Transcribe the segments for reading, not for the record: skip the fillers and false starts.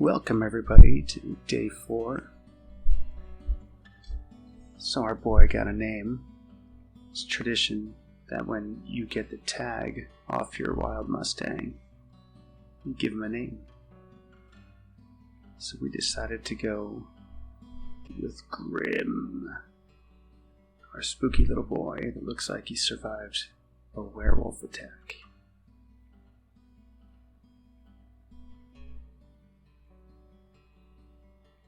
Welcome everybody to day 4. So our boy got a name. It's tradition that when you get the tag off your wild Mustang, you give him a name. So we decided to go with Grimm, our spooky little boy that looks like he survived a werewolf attack.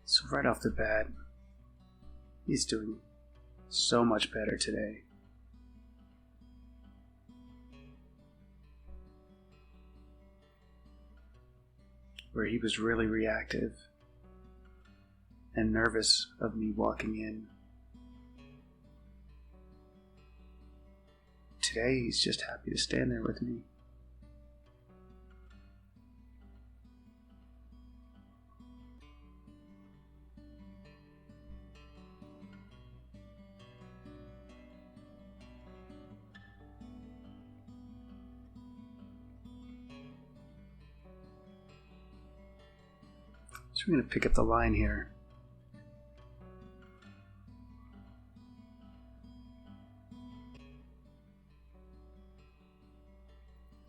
So right off the bat, he's doing so much better today. Where he was really reactive and nervous of me walking in. Today he's just happy to stand there with me. So we're going to pick up the line here.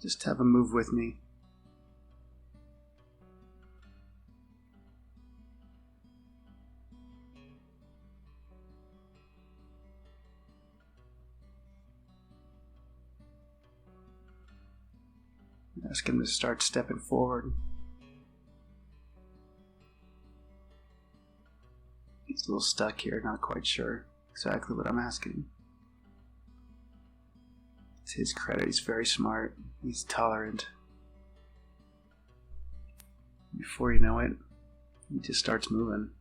Just have him move with me. Ask him to start stepping forward. He's a little stuck here, not quite sure exactly what I'm asking. To his credit, he's very smart. He's tolerant. Before you know it, he just starts moving.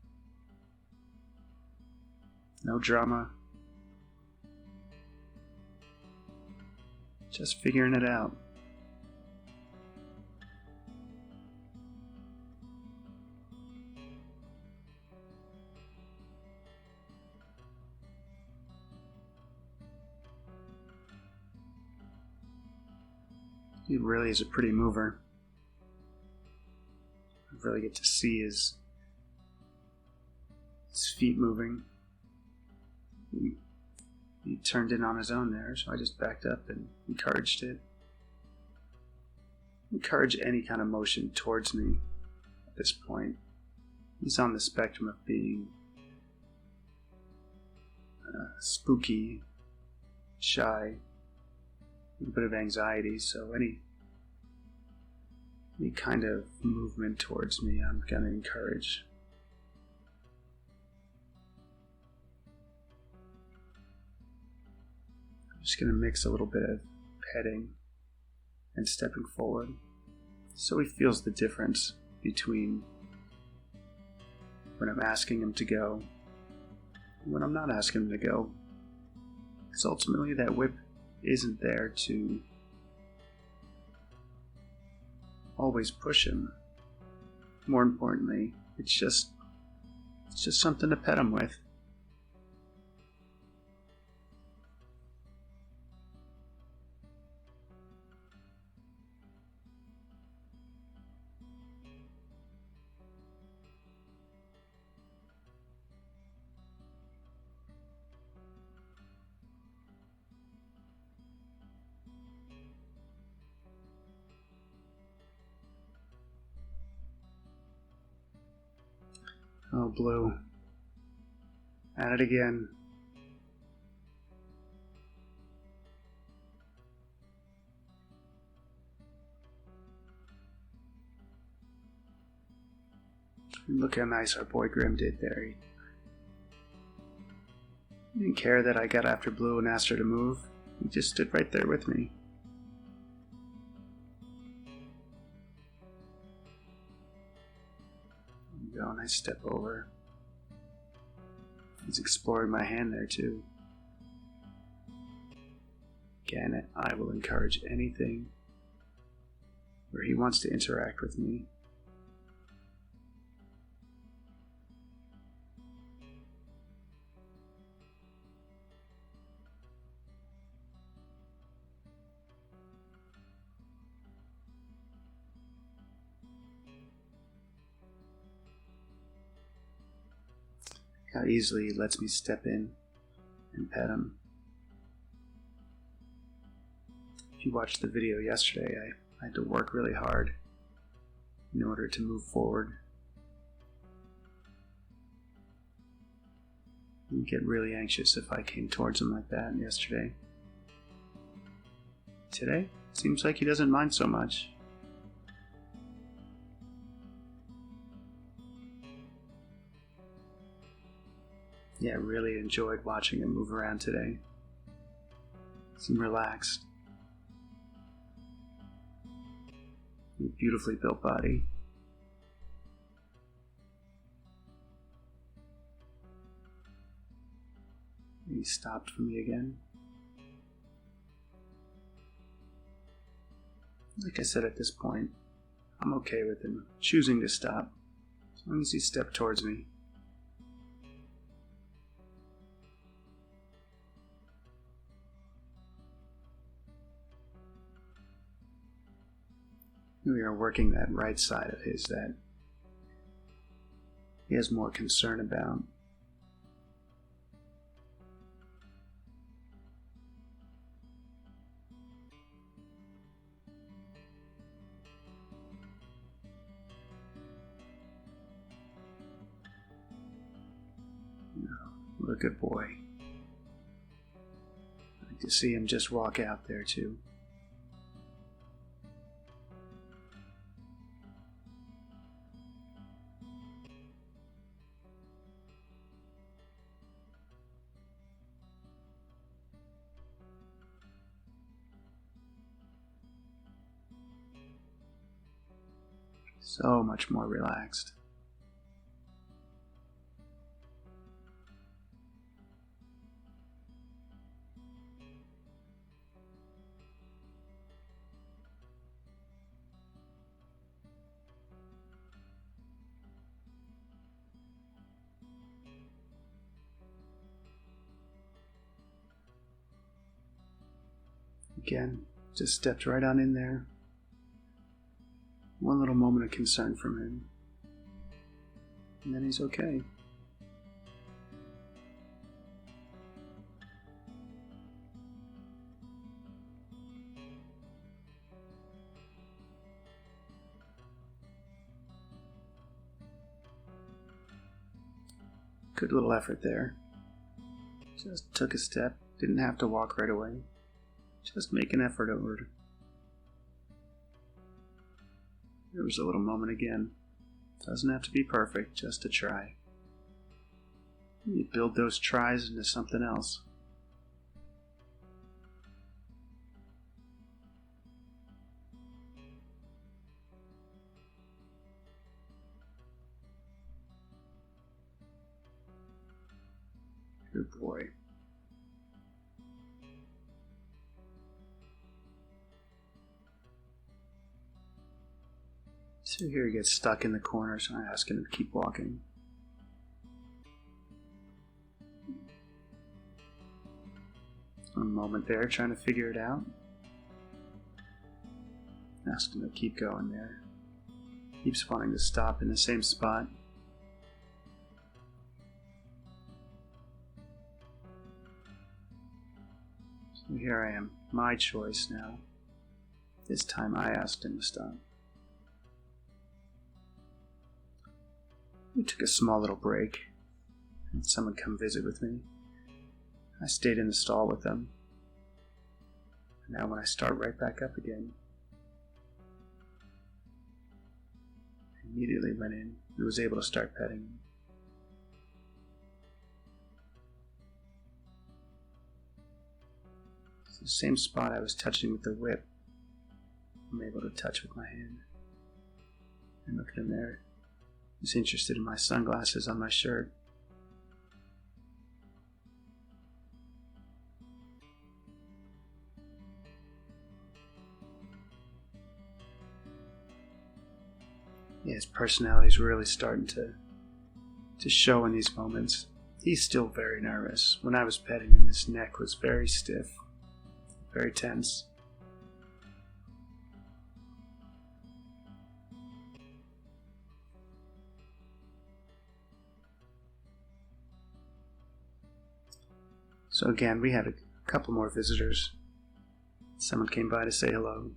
No drama. Just figuring it out. He really is a pretty mover. I really get to see his feet moving. He turned in on his own there, so I just backed up and encouraged it. Encourage any kind of motion towards me at this point. He's on the spectrum of being spooky, shy, a little bit of anxiety, so any kind of movement towards me I'm going to encourage. I'm just going to mix a little bit of petting and stepping forward so he feels the difference between when I'm asking him to go and when I'm not asking him to go. Because ultimately that whip isn't there to always push him. More importantly, it's just something to pet him with. Oh, Blue. At it again. Look how nice our boy Grimm did there. He didn't care that I got after Blue and asked her to move. He just stood right there with me. Go, and I step over. He's exploring my hand there too. Again, I will encourage anything where he wants to interact with me. How easily he lets me step in and pet him. If you watched the video yesterday, I had to work really hard in order to move forward. He'd get really anxious if I came towards him like that yesterday. Today, seems like he doesn't mind so much. Yeah, I really enjoyed watching him move around today. Seemed relaxed. A beautifully built body. He stopped for me again. Like I said, at this point, I'm okay with him choosing to stop, as long as he stepped towards me. We are working that right side of his that he has more concern about. What a good boy. I like to see him just walk out there too. So much more relaxed. Again, just stepped right on in there. One little moment of concern from him, and then he's okay. Good little effort there. Just took a step, didn't have to walk right away. Just make an effort over it. There was a little moment again. Doesn't have to be perfect, just to try. You build those tries into something else. Good boy. So here he gets stuck in the corner, so I ask him to keep walking. A moment there, trying to figure it out. Ask him to keep going there. Keeps wanting to stop in the same spot. So here I am, my choice now. This time I asked him to stop. We took a small little break, and someone come visit with me. I stayed in the stall with them. And now when I start right back up again, I immediately went in and was able to start petting him. It's the same spot I was touching with the whip. I'm able to touch with my hand. And look at him there. He's interested in my sunglasses on my shirt. Yeah, his personality's really starting to show in these moments. He's still very nervous. When I was petting him, his neck was very stiff, very tense. So again, we had a couple more visitors. Someone came by to say hello.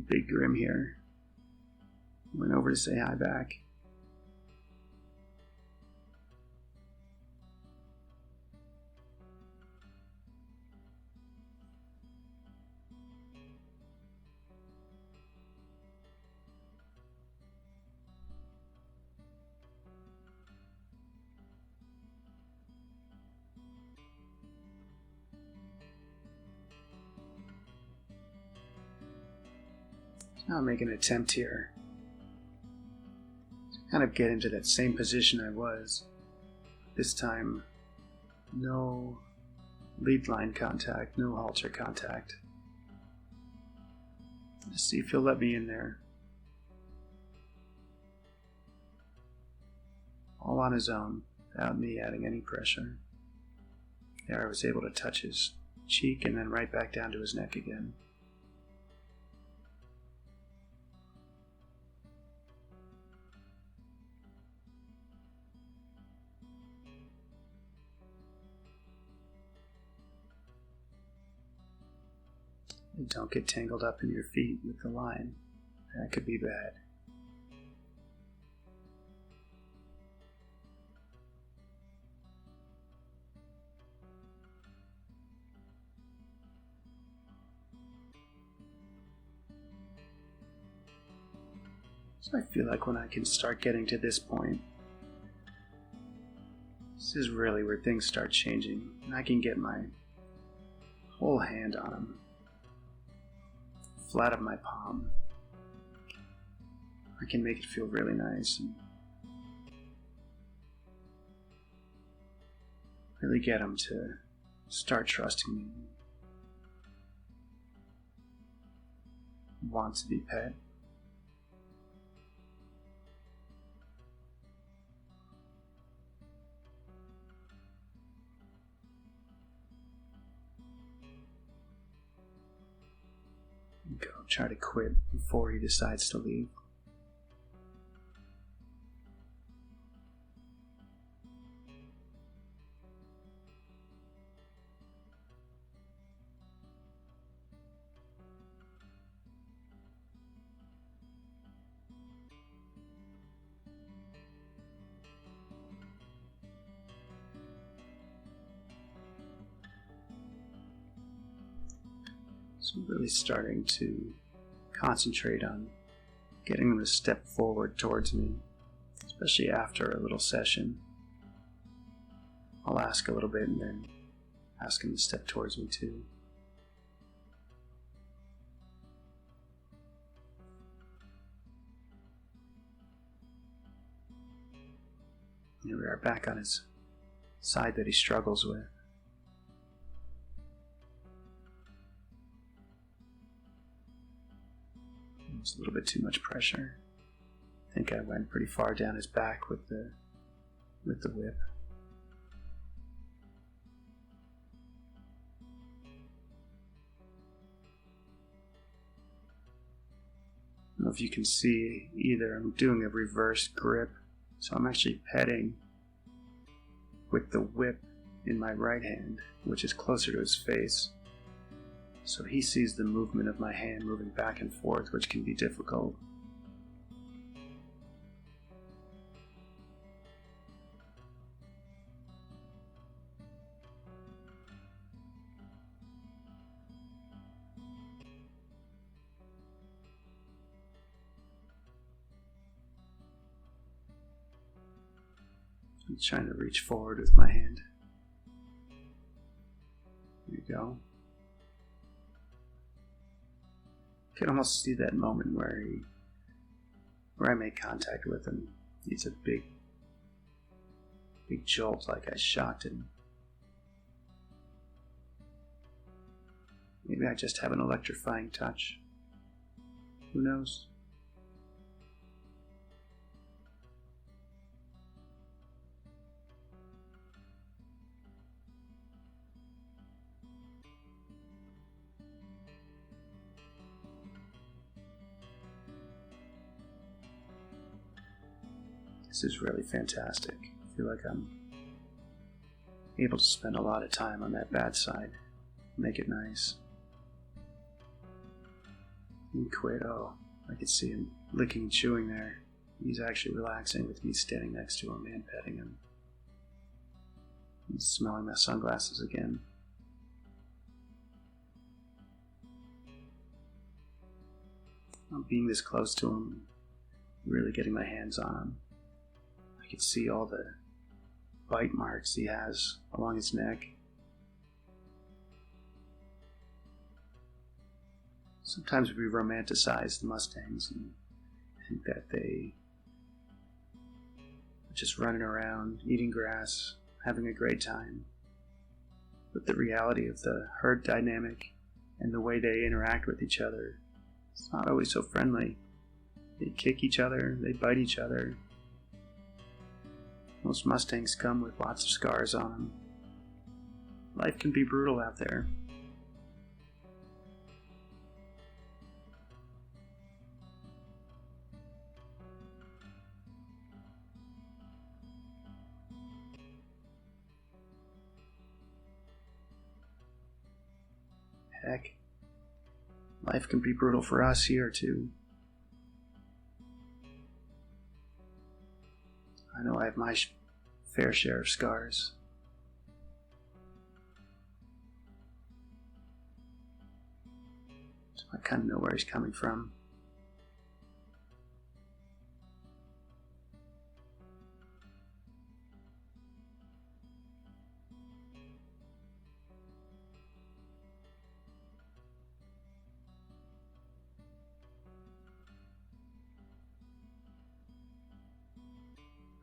Big Grimm here. Went over to say hi back. Now I'll make an attempt here to kind of get into that same position I was. This time, no lead line contact, no halter contact. Let's see if he'll let me in there. All on his own, without me adding any pressure. There I was able to touch his cheek and then right back down to his neck again. And don't get tangled up in your feet with the line. That could be bad. So I feel like when I can start getting to this point, this is really where things start changing. And I can get my whole hand on him. Flat of my palm. I can make it feel really nice and really get him to start trusting me. Want to be pet. Go try to quit before he decides to leave. So I'm really starting to concentrate on getting him to step forward towards me, especially after a little session. I'll ask a little bit and then ask him to step towards me too. Here we are back on his side that he struggles with. A little bit too much pressure. I think I went pretty far down his back with the whip. I don't know if you can see either. I'm doing a reverse grip, so I'm actually petting with the whip in my right hand, which is closer to his face. So he sees the movement of my hand moving back and forth, which can be difficult. I'm trying to reach forward with my hand. There you go. You can almost see that moment where I make contact with him. It's a big jolt, like I shocked him. Maybe I just have an electrifying touch. Who knows? This is really fantastic. I feel like I'm able to spend a lot of time on that bad side. Make it nice. And quit. Oh, I could see him licking and chewing there. He's actually relaxing with me standing next to him and petting him. He's smelling my sunglasses again. I'm being this close to him, really getting my hands on him. I can see all the bite marks he has along his neck. Sometimes we romanticize the Mustangs and think that they are just running around, eating grass, having a great time. But the reality of the herd dynamic and the way they interact with each other, it's not always so friendly. They kick each other, they bite each other. Most Mustangs come with lots of scars on them. Life can be brutal out there. Heck, life can be brutal for us here too. I know I have my fair share of scars. So I kind of know where he's coming from.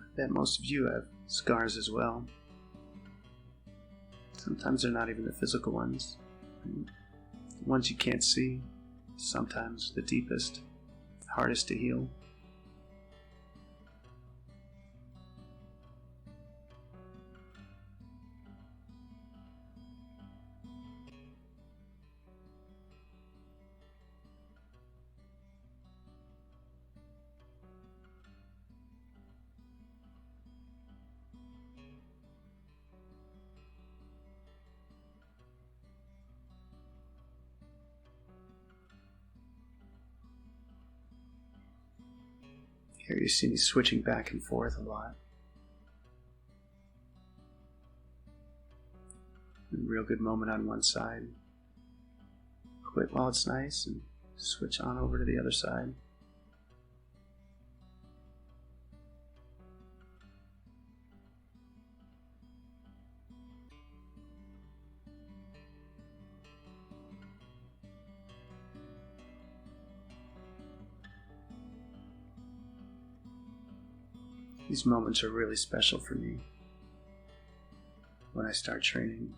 I bet most of you have scars as well. Sometimes they're not even the physical ones. The ones you can't see, sometimes the deepest, hardest to heal. Here you see me switching back and forth a lot. A real good moment on one side. Quit while it's nice and switch on over to the other side. These moments are really special for me when I start training.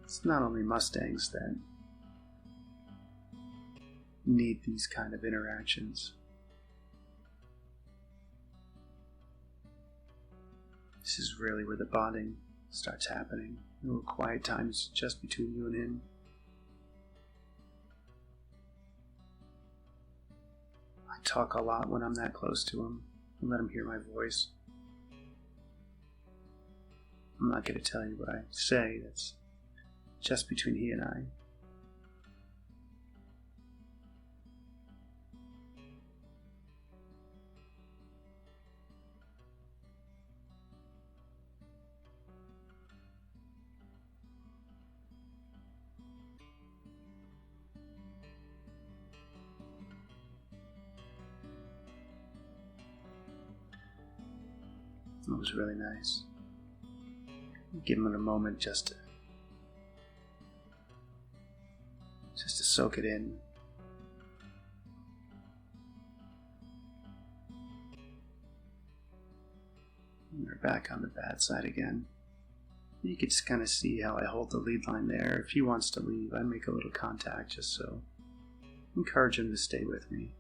It's not only Mustangs that need these kind of interactions. This is really where the bonding starts happening. Little quiet times just between you and him. I talk a lot when I'm that close to him and let him hear my voice. I'm not going to tell you what I say. That's just between he and I. It was really nice. Give him a moment just to soak it in. And we're back on the bad side again. You can just kind of see how I hold the lead line there. If he wants to leave, I make a little contact just so encourage him to stay with me.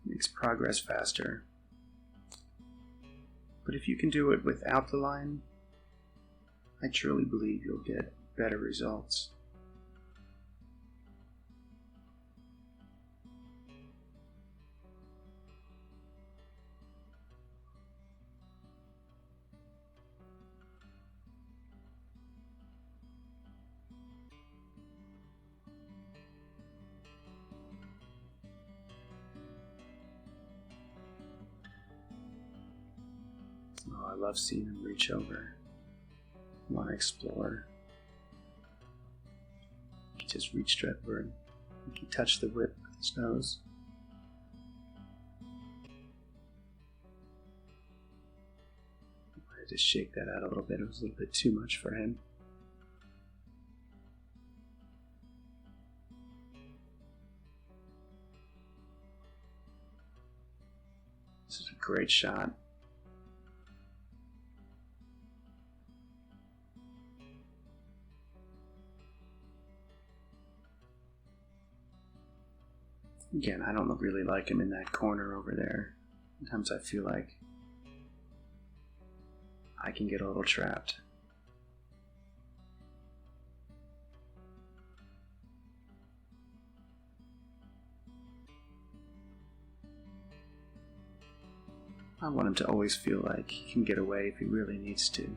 Makes progress faster. But if you can do it without the line, I truly believe you'll get better results. I love seeing him reach over. Want to explore. He just reached over and he touched the whip with his nose. I wanted to shake that out a little bit. It was a little bit too much for him. This is a great shot. Again, I don't really like him in that corner over there. Sometimes I feel like I can get a little trapped. I want him to always feel like he can get away if he really needs to.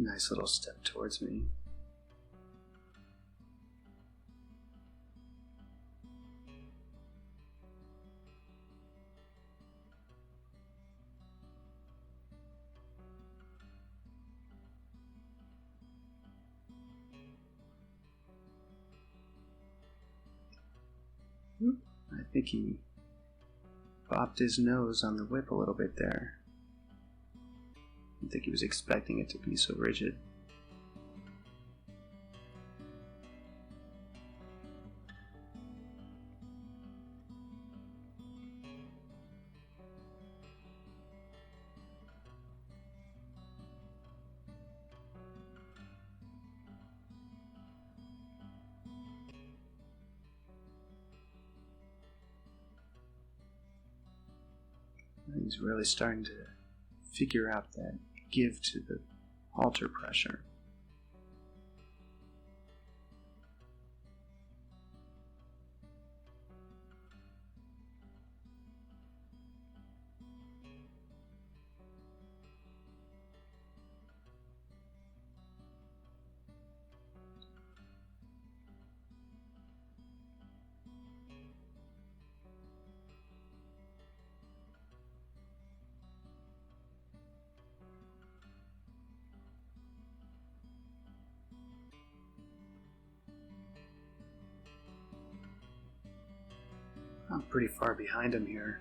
Nice little step towards me. I think he bopped his nose on the whip a little bit there. I don't think he was expecting it to be so rigid. He's really starting to figure out that give to the halter pressure. I'm pretty far behind him here.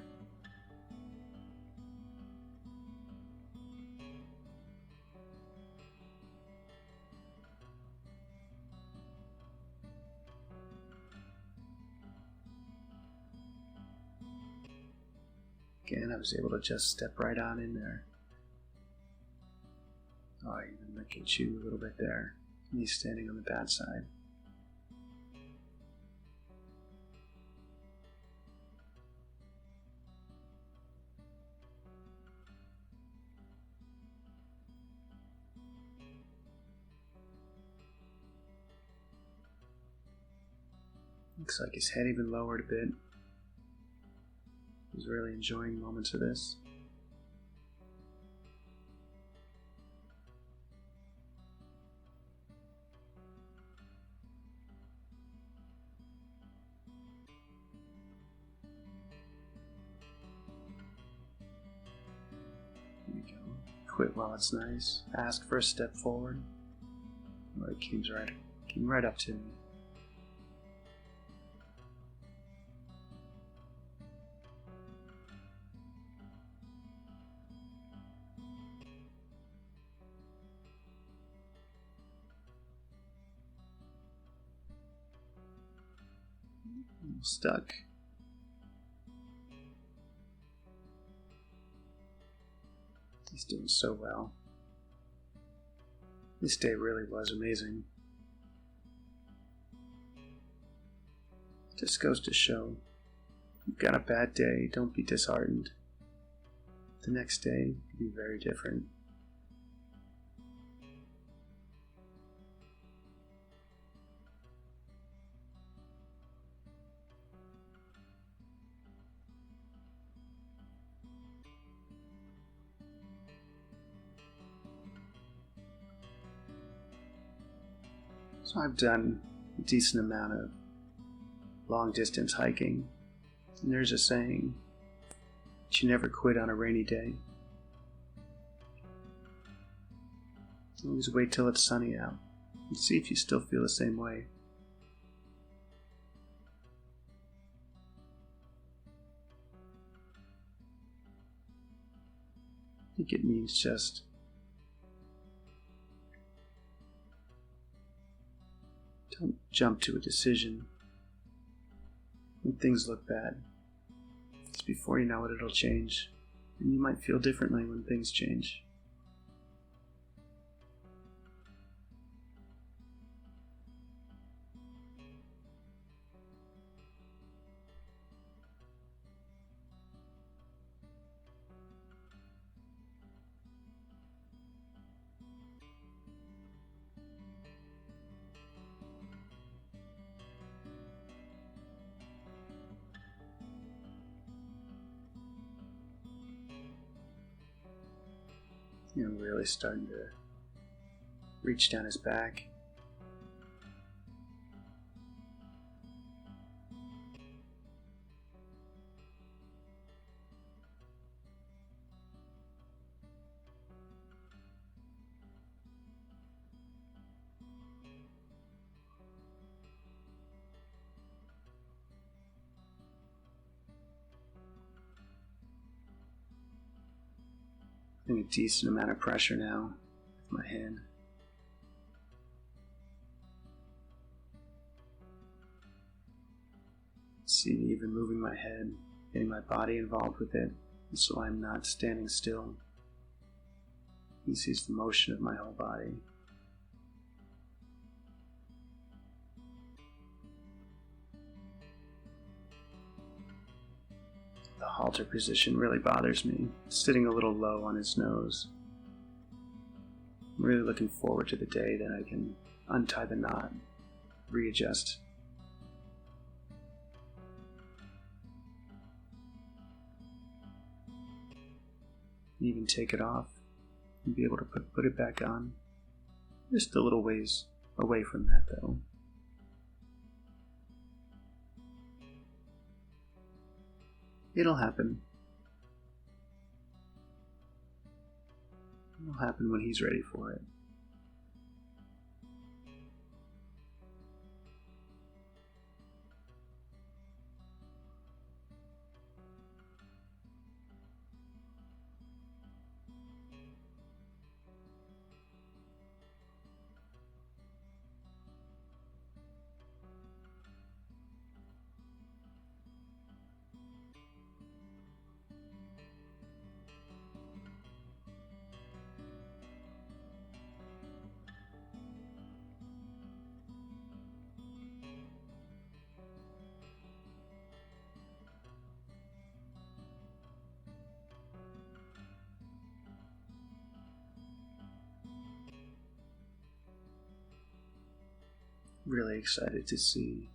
Again, I was able to just step right on in there. Oh, I even look at you a little bit there. He's standing on the bad side. Looks like his head even lowered a bit. He's really enjoying moments of this. There you go. Quit while it's nice. Ask for a step forward. Oh, it came right up to me. Stuck. He's doing so well. This day really was amazing. Just goes to show, you've got a bad day, don't be disheartened. The next day can be very different. So I've done a decent amount of long distance hiking, and there's a saying that you never quit on a rainy day. Always wait till it's sunny out and see if you still feel the same way. I think it means just don't jump to a decision when things look bad. It's before you know it, it'll change, and you might feel differently when things change. Really starting to reach down his back. Getting a decent amount of pressure now with my hand. See me even moving my head, getting my body involved with it, so I'm not standing still. He sees the motion of my whole body. The halter position really bothers me, sitting a little low on his nose. I'm really looking forward to the day that I can untie the knot, readjust. Even take it off and be able to put it back on. Just a little ways away from that though. It'll happen. It'll happen when he's ready for it. Really excited to see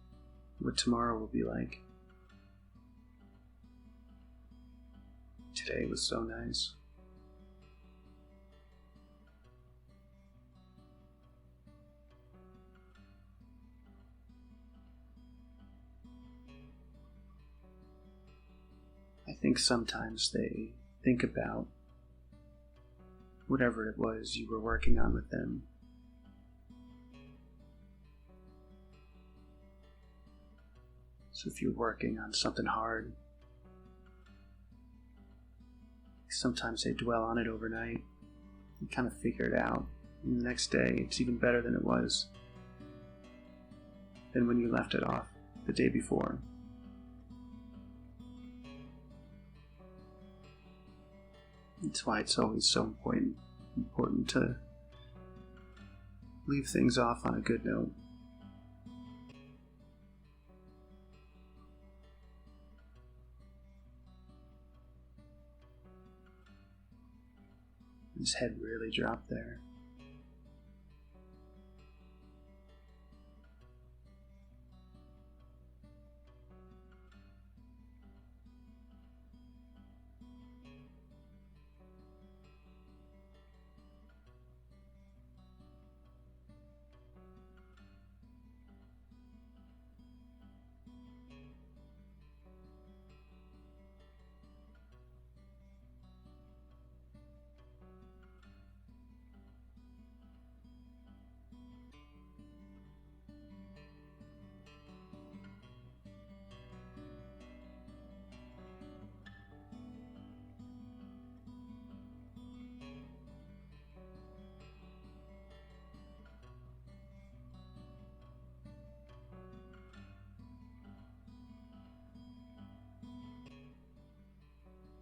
what tomorrow will be like. Today was so nice. I think sometimes they think about whatever it was you were working on with them. So if you're working on something hard, sometimes they dwell on it overnight and kind of figure it out. And the next day, it's even better than it was than when you left it off the day before. That's why it's always so important to leave things off on a good note. His head really dropped there.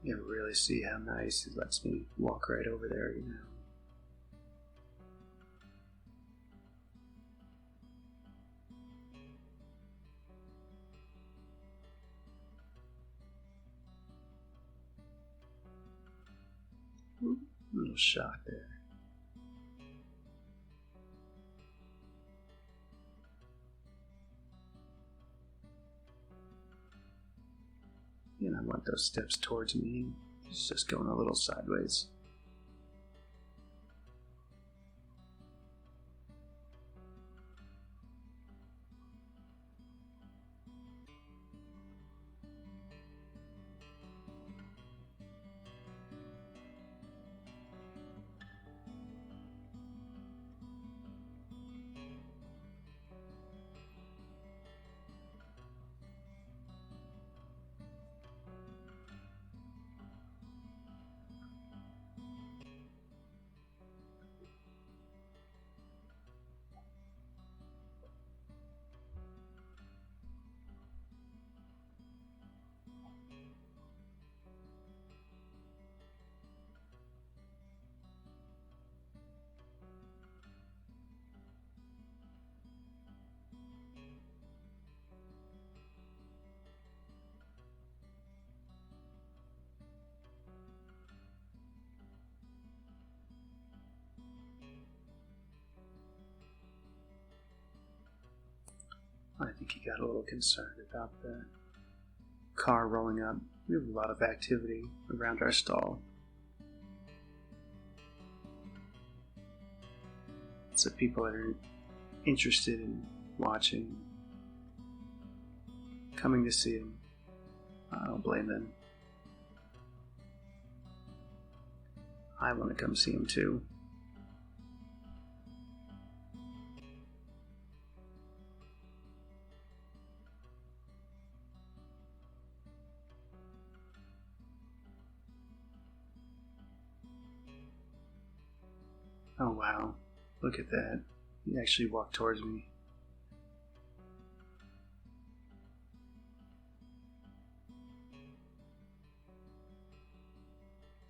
You really see how nice it lets me walk right over there, you know. Ooh, a little shock there. And I want those steps towards me. It's just going a little sideways. I think he got a little concerned about the car rolling up. We have a lot of activity around our stall. So people that are interested in watching, coming to see him. I don't blame them. I want to come see him too. Oh wow, look at that. He actually walked towards me.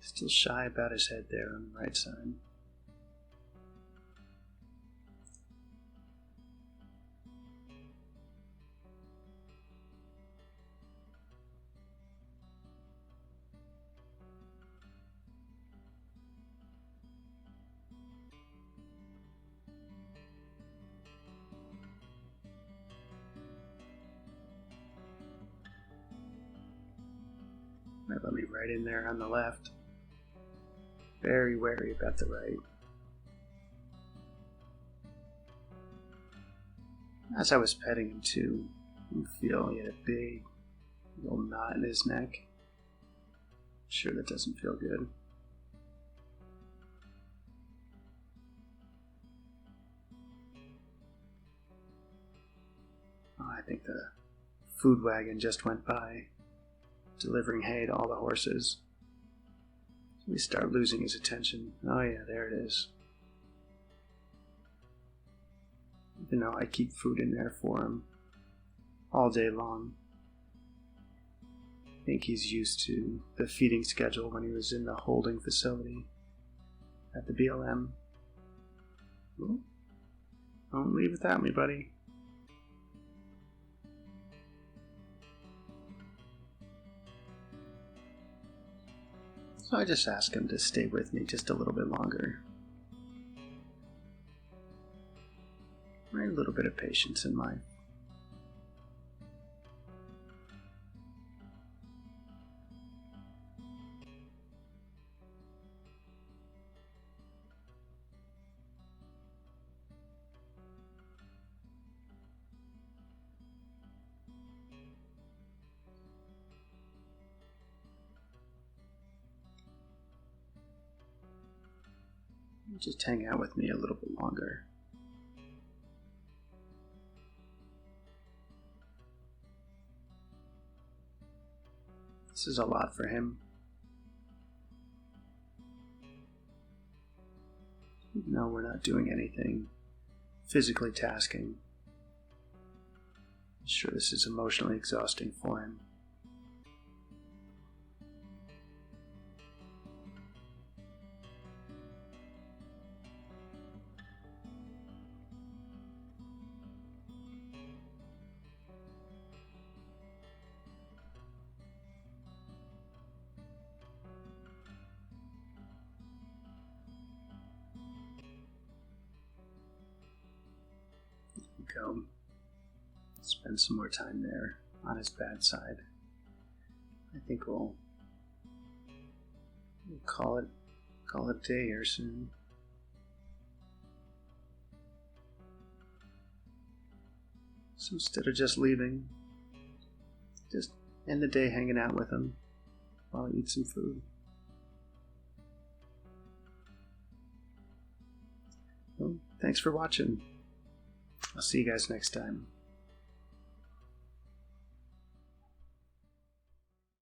Still shy about his head there on the right side. Might let me right in there on the left. Very wary about the right. As I was petting him too, you feel he had a big little knot in his neck. Sure, that doesn't feel good. Oh, I think the food wagon just went by, delivering hay to all the horses. So we start losing his attention. Oh yeah, there it is. Even though I keep food in there for him all day long. I think he's used to the feeding schedule when he was in the holding facility at the BLM. Ooh. Don't leave without me, buddy. So I just ask him to stay with me just a little bit longer. Right, a little bit of patience in life. Just hang out with me a little bit longer. This is a lot for him. Even though we're not doing anything physically tasking, I'm sure this is emotionally exhausting for him. go. Spend some more time there on his bad side. I think we'll call it a day here soon. So instead of just leaving, just end the day hanging out with him while I eat some food. Well, thanks for watching. I'll see you guys next time.